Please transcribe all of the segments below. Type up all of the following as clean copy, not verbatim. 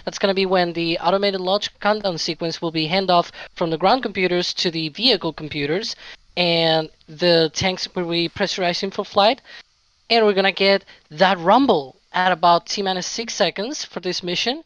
That's going to be when the automated launch countdown sequence will be handoff from the ground computers to the vehicle computers, and the tanks will be pressurizing for flight. And we're going to get that rumble at about T-minus 6 seconds for this mission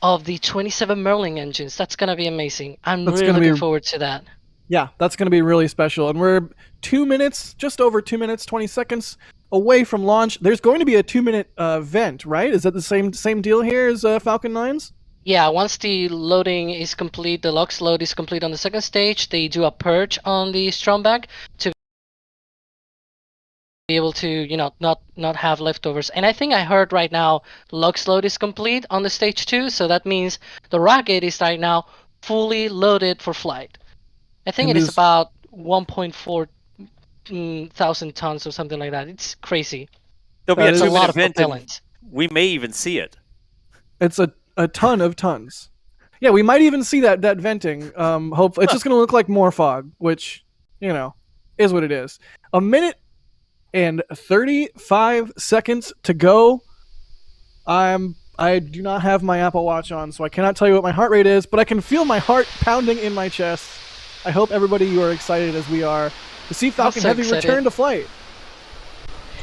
of the 27 Merlin engines. That's going to be amazing. I'm really looking forward to that. Yeah, that's going to be really special. And we're 2 minutes, just over 2 minutes, 20 seconds away from launch. There's going to be a 2-minute vent, right? Is that the same deal here as Falcon 9's? Yeah, once the loading is complete, the LOX load is complete on the second stage, they do a purge on the Stromberg to be able to, not have leftovers. And I think I heard right now LOX load is complete on the stage 2, so that means the rocket is right now fully loaded for flight. I think it is about 1.4 thousand tons or something like that. It's crazy. There'll be a lot of event propellant. We may even see it. It's a ton of tons. Yeah, we might even see that venting. Hopefully, it's just going to look like more fog, which, is what it is. 1 minute and 35 seconds to go. I do not have my Apple Watch on, so I cannot tell you what my heart rate is, but I can feel my heart pounding in my chest. I hope everybody, you are excited as we are to see Falcon Heavy return to flight.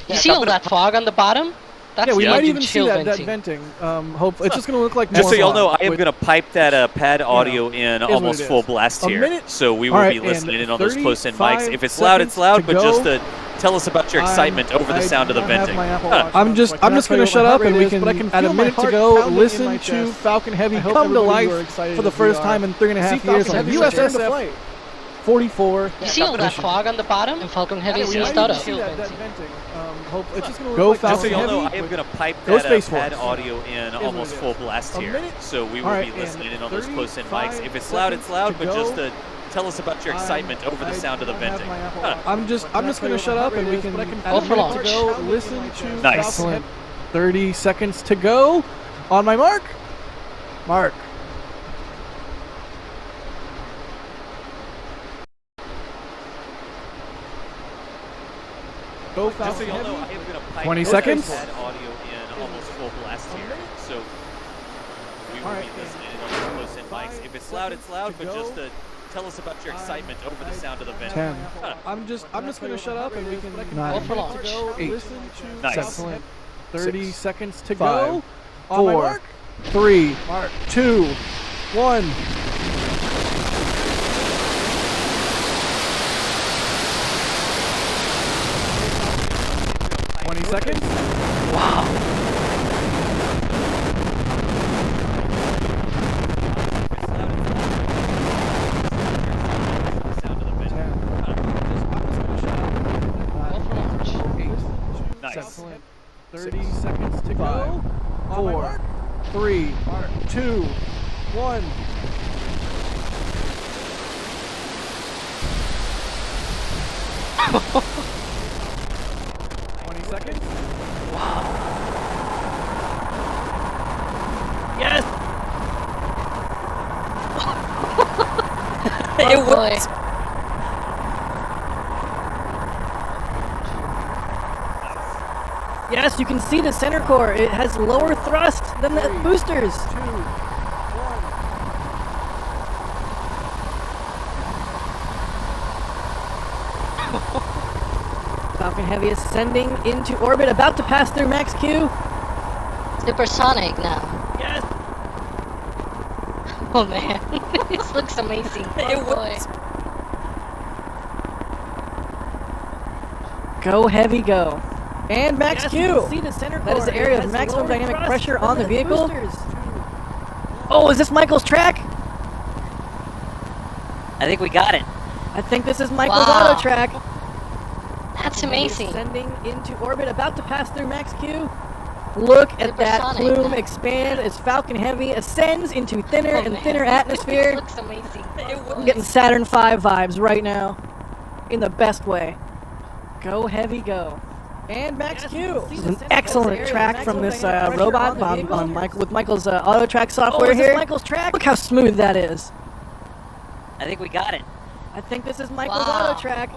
You see all that fog on the bottom? That's we might even see that venting. Hopefully, it's just going to look like more just so y'all know, fog, I am going to pipe that pad audio in almost full blast here. So we will be listening in on those close-in mics. If it's loud, it's loud, but just tell us about your excitement over the sound of the venting. I'm just going to shut up, and we can, at a minute to go, listen to Falcon Heavy come to life for the first time in 3.5 years on USSF 44. You see all that fog on the bottom? And Falcon Heavy is east out of. Go Falcon Heavy. So I am going to pipe that pad audio in almost full blast here. So we will be listening in on those close-in mics. If it's loud, but just tell us about your excitement over the sound of the venting. I'm just going to shut up, and we can go for launch. To go listen to Falcon. 30 seconds to go. On my mark. Mark. Go Falcon. 20 seconds. Audio in almost full blast here. So we will be listening in on those close-in mics. If it's loud, but just tell us about your excitement over the sound of the venting. 10. I'm just going to shut up, and we can 9. Go for launch. 8. Nice. 30 seconds to go. 4, 3, 2, 1. Seconds. Wow. Nice. 30 seconds to go. 4, 3, 2, 1. Seconds. Wow. Yes. It worked. Yes, you can see the center core. It has lower thrust than the boosters. 2, 1. Falcon Heavy ascending into orbit, about to pass through Max Q. Supersonic now. Yes. Oh man, this looks amazing. It works. Go Heavy, go. And Max Q. See the center core. That is the area of maximum dynamic pressure on the vehicle. Oh, is this Michael's track? I think we got it. I think this is Michael's auto track. That's amazing. Ascending into orbit, about to pass through Max Q. Look at that plume expand as Falcon Heavy ascends into thinner and thinner atmosphere. It looks amazing. I'm getting Saturn V vibes right now, in the best way. Go Heavy, go. And Max Q. This is an excellent track from this robot with Michael's auto track software here. Michael's track. Look how smooth that is. I think we got it. I think this is Michael's auto track.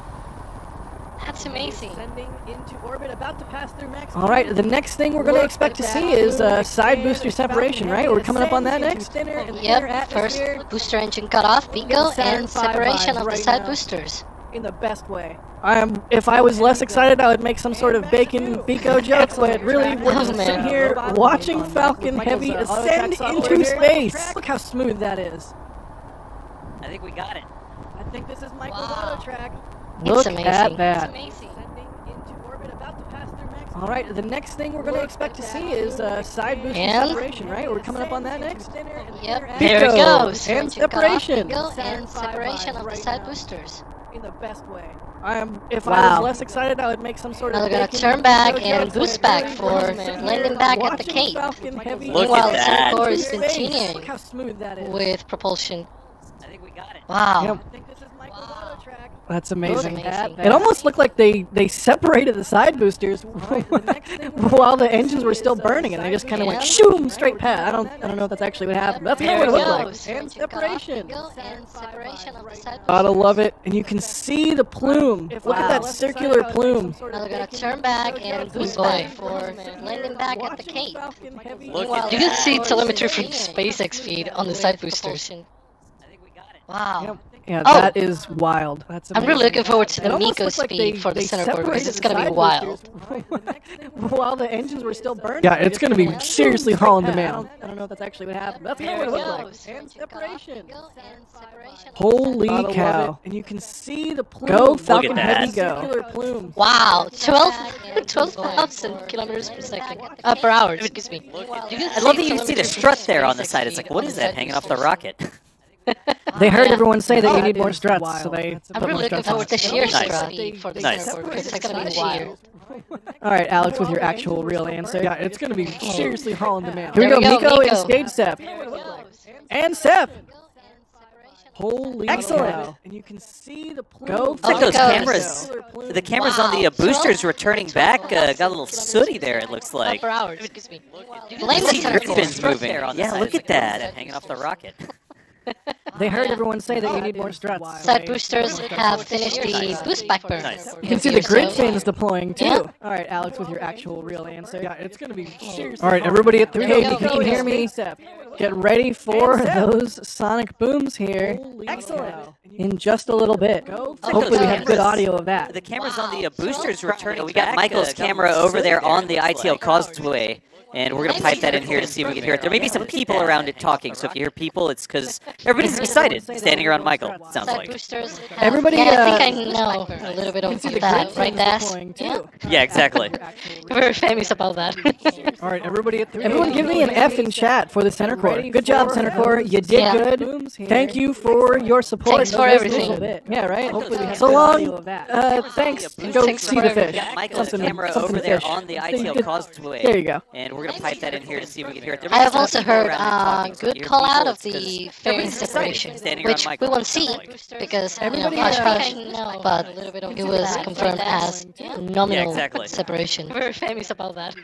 That's amazing. Sending into orbit, about to pass through Max. All right, the next thing we're going to expect to see is side booster separation, right? We're coming up on that next. Yep, first booster engine cut off, Pico, and separation of the side boosters. In the best way. If I was less excited, I would make some sort of bacon Pico joke, but really, we're just sitting here watching Falcon Heavy ascend into space. Look how smooth that is. I think we got it. I think this is Michael's auto track. It's amazing. At that. It's amazing. All right, the next thing we're going to expect to see is side booster separation, right? We're coming up on that next. Yep, there it goes. And separation. And separation of the side boosters. In the best way. If I was less excited, I would make some sort of. Now they're gonna turn back and boost back for landing back at the Cape. Meanwhile, the Center Core is continuing Look how smooth that is. with propulsion. I think we got it. Wow. Yep. Wow. That's amazing. Amazing. It almost looked like they separated the side boosters while the engines were still burning, and they just kind of went shoom straight past. I don't know if that's actually what happened. That's kind of what it looked like. And separation. And separation of the side Gotta boosters. love it, and you can see the plume. Look at that circular plume. Now they're gonna turn back and boost back for landing back at the Cape. Look Meanwhile, at you can that. see telemetry from SpaceX feed on the side boosters. I think we got it. Wow. Yeah, Oh. that is wild. That's I'm really looking forward to It the almost Miko looked like speed for the they Center Core because separated it's the gonna be side wild. boosters while the engines were still burning. Yeah, it's gonna be seriously hauling the mail. I don't know if that's actually what happened. That's kind of There what it it looked goes. like. And separation. And separation. Holy Gotta love cow! And you can see the plume. Go Falcon that. Heavy, go! Circular plume. Wow, 12,000 kilometers per second. Per hour, excuse me. I love that you see the strut there on the side. It's like, what is that hanging off the rocket? They heard everyone say that you need more struts, so they I'm put more really looking struts on. forward to sheer Nice. speed for the Nice. Center Core because it's gonna be wild. All right, Alex, with your actual real answer. Yeah, it's gonna be seriously hauling the mail. Here we There go, we go, Miko and Miko. Stage Step. And Sep. Holy excellent! Cow. And you can see the plume. Go It's like Oh, those it goes. cameras. The cameras on the boosters returning back got a little sooty there. It looks like. Per hour, excuse me. You Blame can the see Center drip Core. bins moving. Yeah, look at that hanging off the rocket. They heard everyone say that you need more struts. Side boosters have finished the boost back burn. Nice. You can see the So- grid fins deploying too. Yeah. All right, Alex, with your actual real answer. Yeah, it's gonna be seriously. All right, everybody at the Here we cave, go. if you can hear me, get ready for those sonic booms here. Excellent. In just a little bit. Hopefully, we have good audio of that. The cameras on the boosters returning. We got Michael's camera over there on the ITL Causeway. And we're going to pipe that in here to see if we can hear it. There may be some people around it talking, so if you hear people, it's because everybody's excited standing around Michael, it sounds Side like. boosters have, Everybody, yeah, I think I know a little bit You of can see the that, grid right, fins Das? deploying Yeah, too. Yeah, exactly. we're very famous about that. All right, everybody at the Everyone give me an F in chat for the Center Core. Good job, Center Core. You did Yeah. good. Thank you for your support. Thanks for of this everything. little bit. Yeah, right? Hopefully we have So good long. audio Thanks. Go Thanks see for the everything. fish. We got Michael's Something- camera something over there fish. on the ITL Causeway. There you go. And we're going to pipe that in here to see if we can hear it. There may I be have some also people heard around it talking, so if good you hear call out people, of it's the 'cause fairing everybody's excited separation, standing around which we Michael, won't it see sounds like. because Everybody, hush hush, uh, but it was confirmed as nominal Yeah, exactly. separation. We're very famous about that.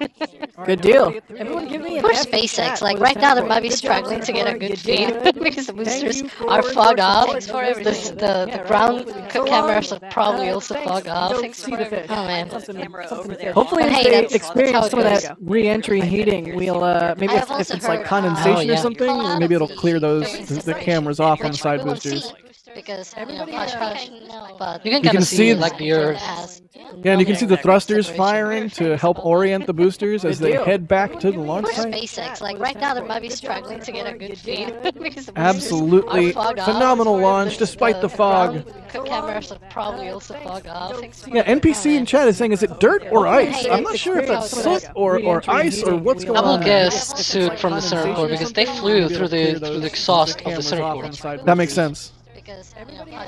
Good deal. Everyone give me an Poor F in SpaceX, chat like for the right now Center they Core. might be Good job, struggling to Center get a Core. good You feed did good. because the boosters Thank you are for fogged your off. support of this little bit. The ground So cameras long. are probably also Thanks. fogged off. Go see the fish. Oh man. Camera over there. Hopefully, But as hey, they that's how experience it some of goes. that re-entry heating, we'll maybe I if have also it's like heard, condensation yeah. or something, or maybe it'll clear those Fairing the separation, cameras off on which side we won't see boosters. because Everybody, hush hush, but You can You kind can of see see the- like the Earth. Yeah, and you can see the thrusters firing to help orient the boosters as they head back to the launch Poor site. SpaceX, like right now they might be struggling to get a good feed because the boosters Absolutely are fogged off. phenomenal launch despite the fog. ground cameras are probably also fogged off. Yeah, NPC in chat is saying, is it dirt or ice? I'm not sure if that's soot or ice or what's going I will on. guess soot from the Center Core because they flew through the exhaust of the Center Core. That makes sense. Because,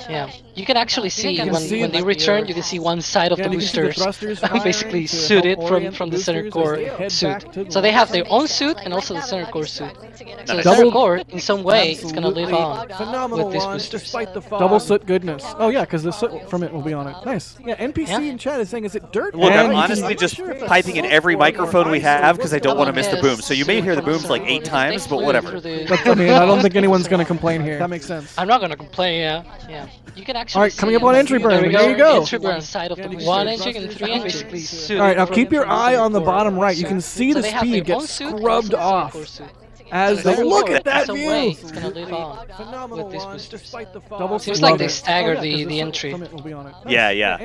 Yeah, you can actually see can when see when they like return, you can see one side of Yeah, the and you can see the boosters thrusters firing basically to suited help orient from the the Center boosters as Core they head suit. back to the So they have their SpaceX, own suit like, and right also now the they Center might Core be suit. struggling to get a So the good Center Double- Core, in some way, it's gonna live on Phenomenal with these launch boosters. despite the fog. Double soot goodness. Oh yeah, because the soot from it will be on it. Nice. Yeah, NPC Yeah. in chat is saying, is it dirt? Look, or I'm ice? honestly not just sure if that's piping in soot every or microphone we ice or have because I what's don't going want to on. miss the boom. So you may hear the booms like 8 times, but whatever. I mean, I don't think anyone's going to complain here. That makes sense. I'm not gonna complain complain. Yeah. You can actually. All right, coming up on entry burn. There you go. Entry burn side of the 1 engine and 3 engines. All right, now keep your eye on the bottom right. You can see the speed get scrubbed off. As they look at that view. It's gonna live on Phenomenal with these launch, boosters. despite the fog. Seems like they staggered the entry. Yeah.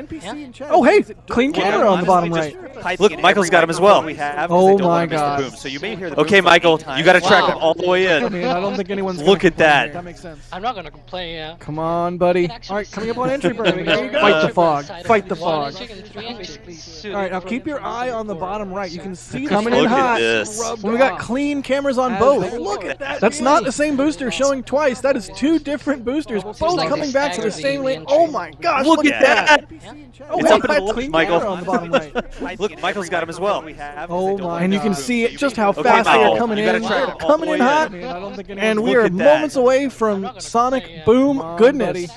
Oh, hey, clean camera on the bottom right. Look, Michael's got him as well. Oh my God. So you may hear the okay, Michael, you got to track him all the way in. I mean, I don't think anyone's Look at that. That makes sense. I'm not gonna complain. Yeah. Come on, buddy. All right, coming up on entry burn. There you go. Fight the fog. Fight the fog. All right, now keep your eye on the bottom right. You can see coming in Look at hot. this. We got clean cameras on both. Look at that. That's not the same booster showing twice. That is 2 different boosters, both coming back to the same lane. Oh my gosh! Look at that. Oh, It's hey, up in the that's look, clean Michael. camera on the bottom right. Look, Michael's got him as well. Oh my! And you can see just how Okay, fast they Michael, are coming you in. gotta track They're them all coming the in way hot. And we Look are at that. moments away from Sonic Boom goodness.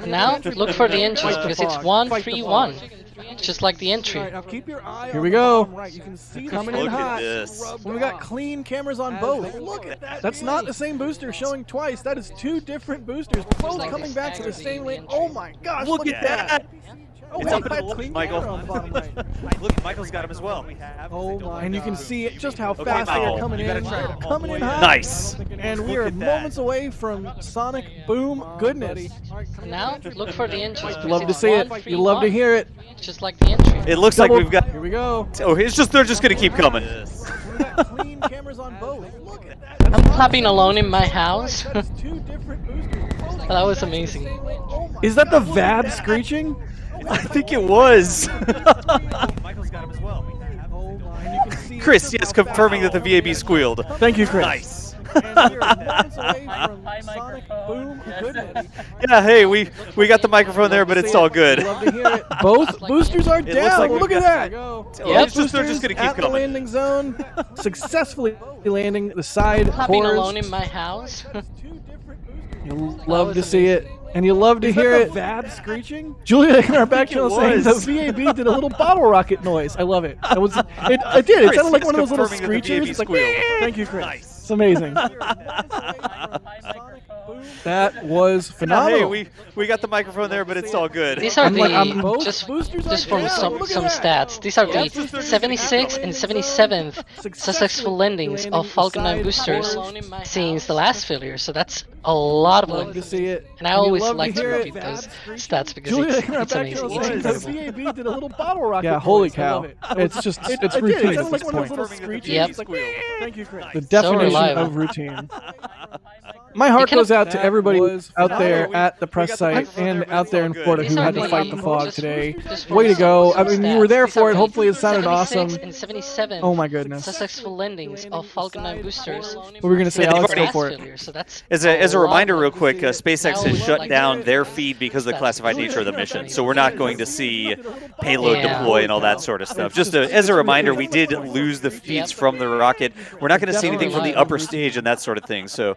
Now look for the entries because it's 1-3-1, just like the entry. Here we go. Coming in Look at hot. this. We got clean cameras on both. Look at that. That's not the same booster showing twice. That is 2 different boosters, both coming back to the same lane. Oh my gosh! Look at that. Oh, It's hey, up in the that's look, clean Michael. camera on the bottom right. Look, Michael's got him as well. Oh my! And you can see just how Okay, fast they Michael, are coming you gotta in. track They're them all coming the in way hot. Nice. And we Look are at that. moments away from Sonic Boom goodness. Now look for the entries. You love to see it. You love to hear it. Just like the entry. It looks like we've got. Here we go. Oh, it's just they're just gonna keep coming. We got clean cameras on both. Look at that. I'm clapping alone in my house. That is 2 different boosters. Both That was coming back to the amazing. same lane. Oh my Is that the VAB screeching? I think it was. Michael's got him as well. Oh my! And you can see Chris, yes, confirming that the VAB squealed. Thank you, Chris. Nice. And we are moments away from Sonic Boom goodness. Yeah, hey, we got the microphone there, but it's all good. Love to hear it. Both boosters are looks down. like we've Look at got- that. Oh, Yep. it's just they're just gonna keep at the coming. landing zone, successfully landing the side Clapping cores. alone in my house. You love to see it, and you love to hear it. VAB screeching. Julia in our back channel saying the was. VAB did a little bottle rocket noise. I love it. It was. It did. It Chris, sounded like yes, one of those little confirming that the screechers. VAB It's like, squealed. thank you, Chris. Nice. It's amazing. That was Yeah, phenomenal. hey, we got the microphone there, but it's all good. These are both just boosters are just from down. some Look at that. stats. These are the 76th and 77th successful landings of Falcon 9 boosters since the last failure. So that's a lot of Love to landings. see it. And I And you always love like to hear it. repeat those stats because Julia it's in our back amazing. channel It's saying incredible. the VAB did a little bottle rocket. Yeah, holy noise. I love cow. it. It's just, it's It routine did. It at sounded this like one of those point. little screeches. Yep. It's like, thank you, Chris. The definition reliable. of routine. My heart can- goes out to That everybody was out there phenomenal. at the We press got the site microphone there, and but out it's there all in good. Florida These who are had to the fight the fog just- today. just Way to from go. some I mean, you stats. were there These for are it. the Hopefully it sounded 76 awesome. and 77 Oh my goodness. successful landings of Falcon 9 boosters. What were we going to say? Yeah, they've Alex, go already- for it. Failure. So that's As a lot reminder, of real landings. quick, SpaceX has shut down their feed because of the classified nature of the mission, so we're not going to see payload Yeah. deploy and all that sort of stuff. Just as a reminder, we did lose the feeds from the rocket. We're not going to see anything from the upper stage and that sort of thing. So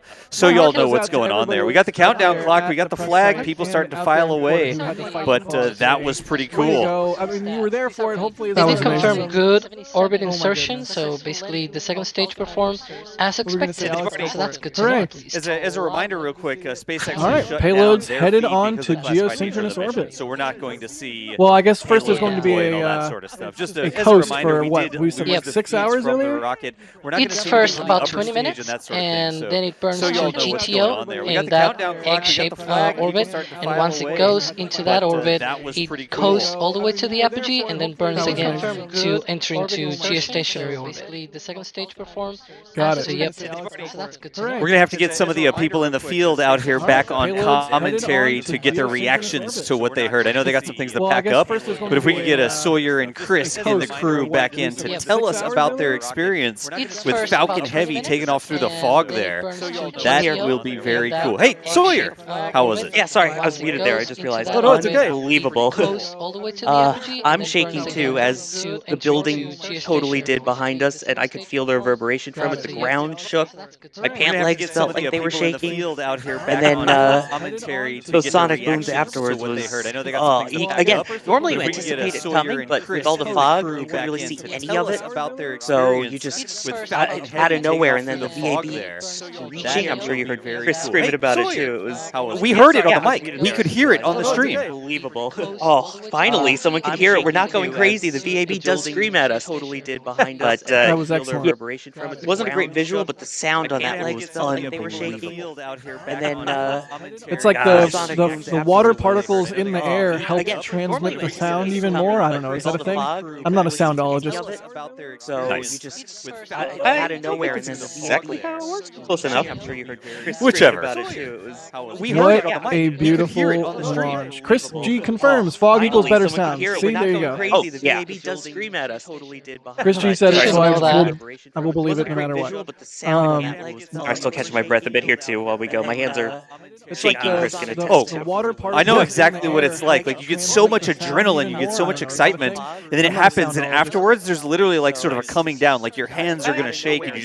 y'all know what's going on there. We got the countdown clock, we got the flag, people starting to file away, but that was pretty Way to cool. go. I mean, you were there for it. Hopefully They that did was confirm amazing. good orbit my insertion, goodness. so basically the second stage performed as What were we gonna say, expected. Alex? Go So for that's it. good to know Hooray. at least. As a reminder, real quick, SpaceX All right, has shut payloads down their headed feed on because to of the classified nature of geosynchronous the mission, orbit. so we're not going to see. Well, I guess first there's payload going to be deploy and a, all that sort of stuff. Just a as coast a reminder, for we what? did We lose said the 6 feeds hours from the earlier? rocket. We're not going to It's see first anything from the about upper 20 stage minutes, and that sort of and thing. So, then it burns so to y'all know what's going on there. We got GTO in the that countdown clock, we got the egg-shaped flag, people orbit, starting to and file once it away. goes into that But, orbit, that was it pretty coasts cool. all the way to the apogee and then burns again to enter into orbit geostationary orbit. Basically, the second stage performed. Got So it. yep, so that's good to know. We're going to have to get some of the people in the field out here back on Payloads commentary headed on to get their to reactions geosynchronous to what they heard. I know they got some things to Well, I pack guess up, first there's going but if to we be could get a, Sawyer and Chris and the coast crew for back what, in we to said tell 6 us hours about their earlier? experience It's with first Falcon about Heavy 20 taking off through the minutes, fog and then there. it burns to That GTO will be very in that cool. Hey, egg-shaped, Sawyer, how was it? Yeah, sorry, I was once it muted there. I goes just into realized. that Oh, no, it's orbit, okay. Unbelievable. it goes all the way to the apogee, and I'm then shaking burns too, again as to the enter building into totally geostationary did orbit. behind us, and I could feel the reverberation from it. The ground shook. My We're gonna pant have to legs get some felt of the like they were people in the shaking. field out here back And then on commentary to those get sonic their booms reactions to afterwards what they was heard. I know they got some things to pack again. up, Normally but you if we can get anticipate it Sawyer coming, and but Chris with all the and fog, crew you back couldn't really in see to any tell of us it. about their So experience you just with out Falcon of Heavy nowhere, taking and then the off through fog VAB there. screeching. That I'm sure you heard heard Chris screaming about it too. We heard it on the mic. We could hear it on the stream. Unbelievable. Oh, finally, someone could hear it. We're not going crazy. The VAB does scream at us. Totally did behind us. But that was excellent. It wasn't a great visual, but the sound on that one was unbelievable. And then It's like the water particles in the air help transmit the sound even more. I don't know. Is that a thing? I'm not a soundologist. So you just out of nowhere, and then the exactly how it works. Close enough. I'm sure you heard Chris Whichever. about it too. We heard it on the What mic. a beautiful launch. Chris G confirms fog equals better sound. See, there you go. Oh, the VAB does scream at us. Totally did. Chris G said it, so that. I will believe it no matter what. But the sound I'm still catching my breath a bit here too while we go. My hands are It's like shaking. Chris can attest Oh, to. water I know exactly what it's like. Like, you get so much adrenaline, you get so much excitement, and then it happens, and afterwards there's literally like sort of a coming down. Like, your hands are going to shake, and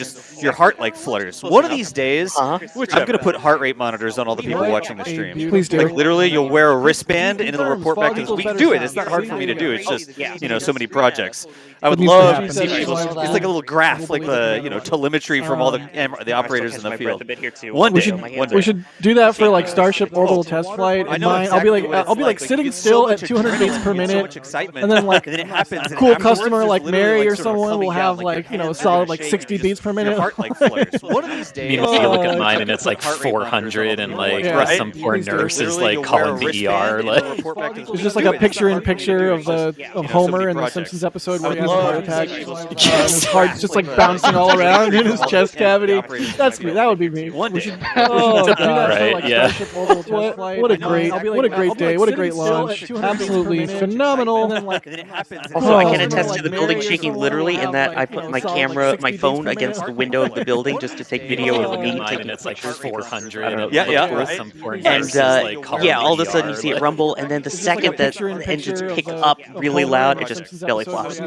your heart like flutters. One of these days, I'm going to put heart rate monitors on all the people watching the stream. Please do. Like, literally, you'll wear a wristband, and it'll report back to us. We can do it. It's not hard for me to do. It's just, so many projects. I would love to see people. It's like a little graph, like the telemetry from all the operators in the field. One day, We should do that for like Starship orbital test flight. And I'll be like sitting still at 200 beats per minute, and then like it happens. a cool customer like Mary or someone will have like solid like 60 beats per minute. Heart like flutters. One of these days, Meanwhile, you look at mine and it's like 400, and like some poor nurse is like calling the ER. Like, it's just like a picture-in-picture of Homer in the Simpsons episode where he has a heart attack. His heart's just like bouncing all around in his chest cavity. That's me. That would be me. One day. Right, yeah. What a great day. What a great launch. Absolutely phenomenal. Also, I can attest to the building shaking literally in that I put my phone against the window of the building just to take video of me taking it's like pictures. 400. Right. And all of a sudden you see it rumble, and then the second that the engines pick up really loud, it just belly flops.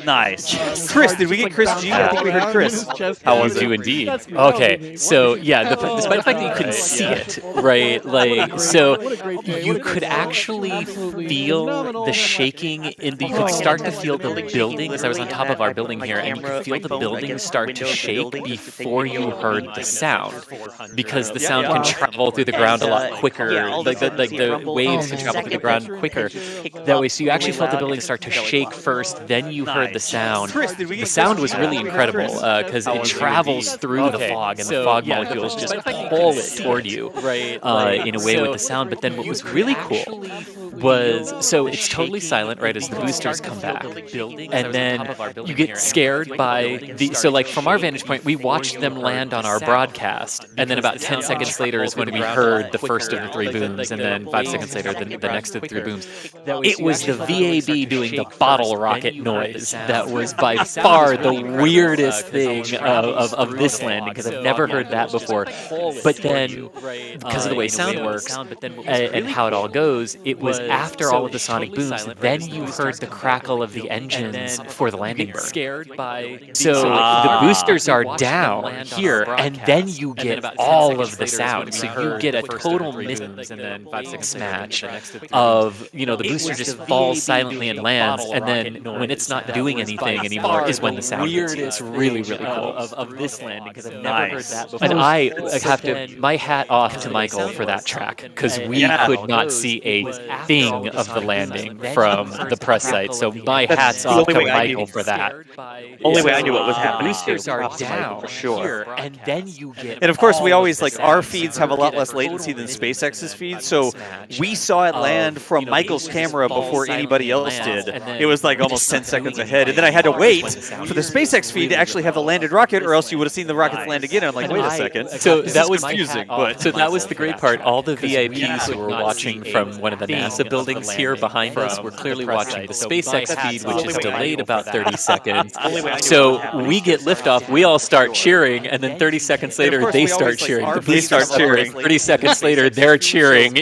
Nice. Chris, did we get Chris G? I think we heard Chris. How was you indeed? Okay, so yeah, despite the fact that you couldn't see it, right? Like, so you could actually feel the shaking you could start to feel the building, as I was on top of our building here, and you could feel the building start to shake before you heard the sound, because the sound can travel through the ground a lot quicker. Like the waves can travel through the ground quicker that way. So you actually felt the building start to shake first, then you heard the sound. The sound was really incredible because it travels through the fog, and the fog molecules just pull it toward you, in a way with the sound. But then what was really cool was, so it's totally silent, right, as the boosters come back, and then you get scared by so like from our vantage point, we watched them land on our broadcast, and then about 10 seconds later is when we heard the first of the three booms, and then 5 seconds later the next of the three booms. It was the VAB doing the bottle rocket noise that was by far the weirdest thing of this landing, because I've never heard that before. But then, because of the way sound works and how it all goes, it was after all of the sonic booms, then you heard the crackle of the engines for the landing burn. So the boosters are down here, and then you get all of the sound. So you get a total mismatch of, the booster just falls silently and lands, and then when it's not doing anything anymore is when the sound hits you. It's really, really cool of this landing, because I've never heard that before. And I have to, my hat off to Michael for that track, because we could not see a thing of the landing from the press site. So my hat's off to Michael for that. Only way I knew what was happening. Boosters are down for sure, and then you get. And of course, we always our feeds have a lot less latency than SpaceX's feeds, so we saw it land from Michael's camera before anybody else did. It was like almost 10 seconds ahead, and then I had to wait for the SpaceX feed to actually have the landed rocket, or else you would have seen the rockets land again. I'm like, wait a second. So that was confusing, so that was the great part. All the VIPs who were watching from one of the NASA buildings here behind us were clearly watching the SpaceX feed, which is delayed about 30 seconds. So we get liftoff, we all start cheering, and then 30 seconds later they start cheering. The police start cheering. 30 seconds later they're cheering.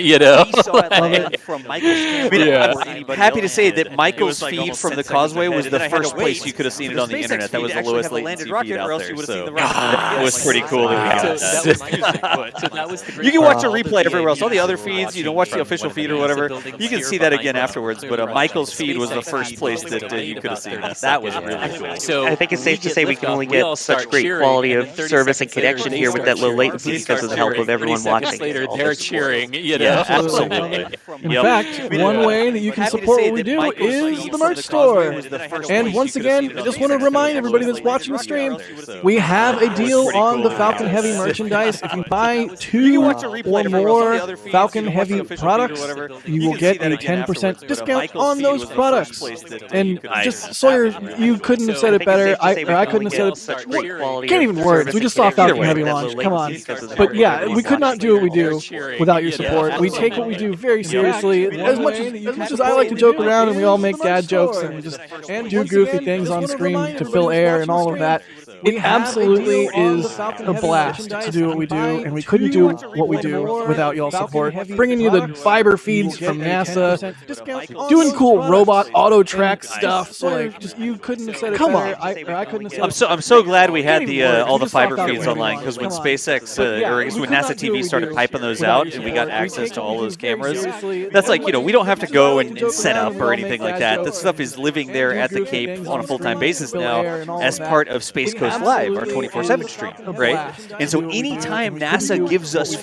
Happy to say that Michael's feed from the causeway was the first place you could have seen it on the internet. That was the lowest latency feed out there. So it was pretty cool that we got that. So that was You can watch a replay everywhere else. All the other feeds, you know, watch the official feed or whatever. You can see that again afterwards. But Michael's feed was the first place that you could have seen that. That was really cool. So I think it's safe to say we can only get such great quality of service and connection here with that low latency because of the help of everyone watching. Later, they're cheering. You know, Yeah, absolutely. In fact, one way that you can support what we do is the merch store. And once again, I just want to remind everybody that's watching the stream, we have a deal on the Falcon Heavy merchandise. If you buy 2 or more Falcon Heavy products, you will get a 10% discount on those products. And just, Sawyer, you couldn't have said it better. I couldn't have said it. Can't even words. We just saw Falcon Heavy launch. Come on. But yeah, we could not do what we do without your support. We take what we do very seriously. As much as I like to joke around and we all make dad jokes and just do goofy things on screen to fill air and all of that, it absolutely is a blast to do what we do, and we couldn't do what we do without y'all's support. Bringing you the fiber feeds from NASA, doing cool robot auto track stuff. So like, just you couldn't have said it. Come on, I couldn't have said it. I'm so glad we had the all the fiber feeds online, because when SpaceX or I guess when NASA TV started piping those out and we got access to all those cameras, that's like, you know, we don't have to go and set up or anything like that. That stuff is living there at the Cape on a full-time basis now as part of Space Coast Live, our 24/7 stream, right? And so anytime NASA gives us